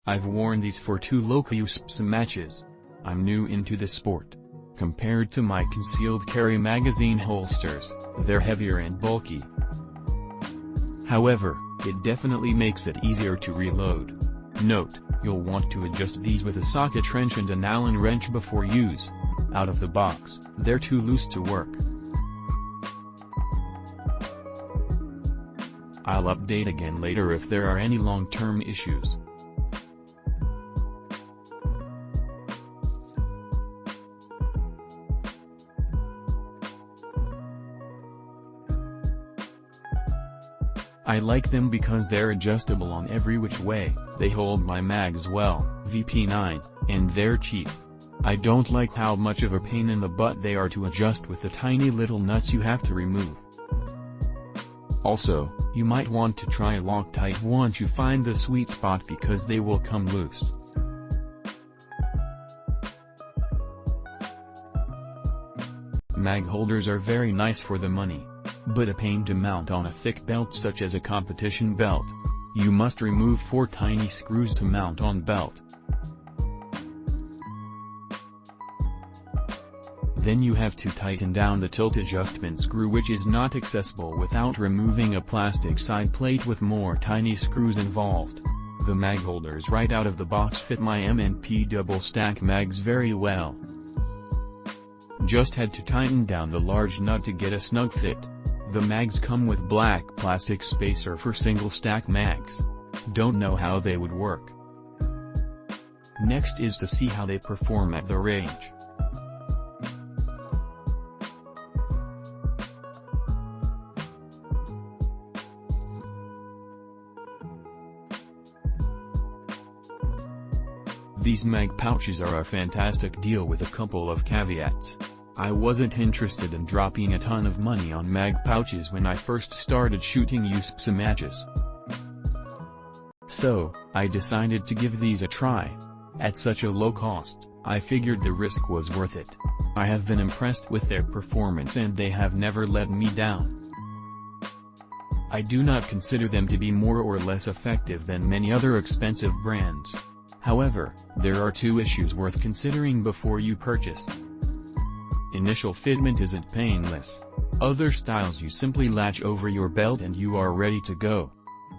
I've worn these for 2 local USPSA matches. I'm new into the sport. Compared to my concealed carry magazine holsters, they're heavier and bulky. However, it definitely makes it easier to reload. Note, you'll want to adjust these with a socket wrench and an Allen wrench before use. Out of the box, they're too loose to work. I'll update again later if there are any long-term issues. I like them because they're adjustable on every which way, they hold my mags well, VP9, and they're cheap. I don't like how much of a pain in the butt they are to adjust with the tiny little nuts you have to remove. Also, you might want to try Loctite once you find the sweet spot because they will come loose. Mag holders are very nice for the money, but a pain to mount on a thick belt such as a competition belt. You must remove 4 tiny screws to mount on belt. Then you have to tighten down the tilt adjustment screw, which is not accessible without removing a plastic side plate with more tiny screws involved. The mag holders right out of the box fit my M&P double stack mags very well. Just had to tighten down the large nut to get a snug fit. The mags come with black plastic spacer for single stack mags. Don't know how they would work. Next is to see how they perform at the range. These mag pouches are a fantastic deal with a couple of caveats. I wasn't interested in dropping a ton of money on mag pouches when I first started shooting USPSA matches. So, I decided to give these a try. At such a low cost, I figured the risk was worth it. I have been impressed with their performance and they have never let me down. I do not consider them to be more or less effective than many other expensive brands. However, there are 2 issues worth considering before you purchase. Initial fitment isn't painless. Other styles you simply latch over your belt and you are ready to go.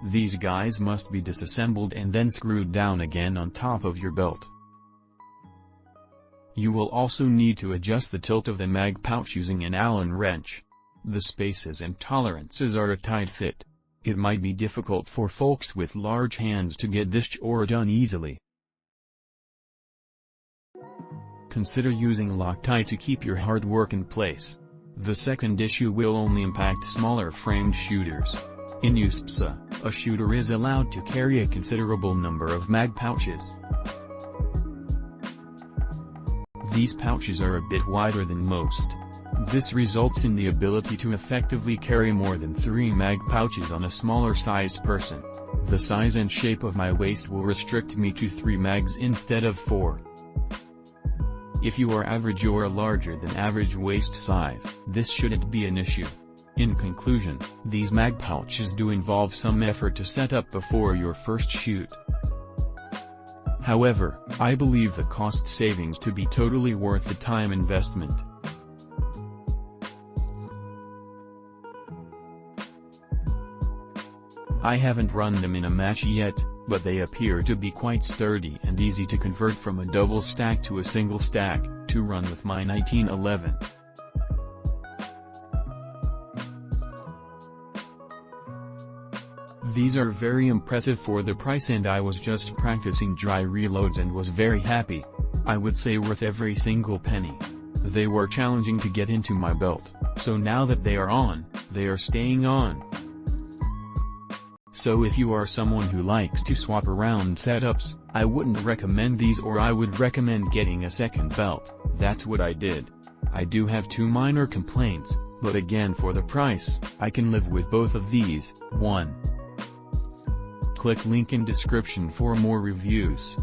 These guys must be disassembled and then screwed down again on top of your belt. You will also need to adjust the tilt of the mag pouch using an Allen wrench. The spaces and tolerances are a tight fit. It might be difficult for folks with large hands to get this chore done easily. Consider using Loctite to keep your hard work in place. The second issue will only impact smaller framed shooters. In USPSA, a shooter is allowed to carry a considerable number of mag pouches. These pouches are a bit wider than most. This results in the ability to effectively carry more than 3 mag pouches on a smaller sized person. The size and shape of my waist will restrict me to 3 mags instead of 4. If you are average or larger than average waist size, this shouldn't be an issue. In conclusion, these mag pouches do involve some effort to set up before your first shoot. However, I believe the cost savings to be totally worth the time investment. I haven't run them in a match yet, but they appear to be quite sturdy and easy to convert from a double stack to a single stack, to run with my 1911. These are very impressive for the price and I was just practicing dry reloads and was very happy. I would say worth every single penny. They were challenging to get into my belt, so now that they are on, they are staying on. So if you are someone who likes to swap around setups, I wouldn't recommend these, or I would recommend getting a second belt. That's what I did. I do have 2 minor complaints, but again, for the price, I can live with both of these. 1. Click link in description for more reviews.